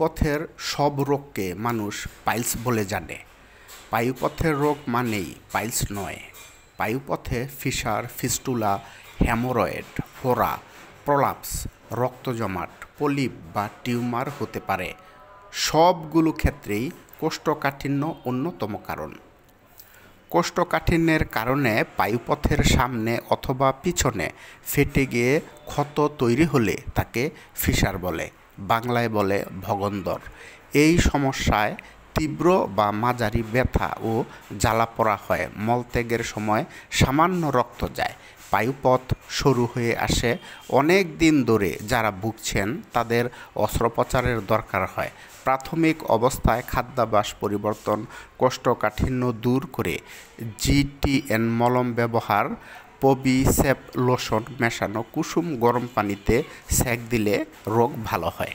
পথের সব রোগকে মানুষ পাইলস বলে জানে। পায়ুপথের রোগ মানেই পাইলস নয়। পায়ুপথে ফিসার, ফিস্টুলা, হেমোরয়েড, ফোড়া, প্রলাপস, রক্ত জমাট, পলিপ বা টিউমার হতে পারে। সবগুলো ক্ষেত্রেই কোষ্ঠকাঠিন্য অন্যতম কারণ। কোষ্ঠকাঠিন্যের কারণে পায়ুপথের সামনে অথবা পিছনে ফেটে গিয়ে ক্ষত তৈরি হলে তাকে ফিসার বলে, বাংলায় বলে ভগন্দর। এই সমস্যায় তীব্র বা মাঝারি ব্যথা ও জ্বালাপোড়া হয়। মলত্যাগের সময় সামান্য রক্ত যায়, পায়ুপথ সরু হয়ে আসে। অনেক দিন ধরে যারা ভুগছেন তাদের অস্ত্রোপচারের দরকার হয়। প্রাথমিক অবস্থায় খাদ্যাভ্যাস পরিবর্তন, কোষ্ঠকাঠিন্য দূর করে জিটিএন মলম ব্যবহার, পবিসেপ লোশন মেশানো কুসুম গরম পানিতে সেঁক দিলে রোগ ভালো হয়।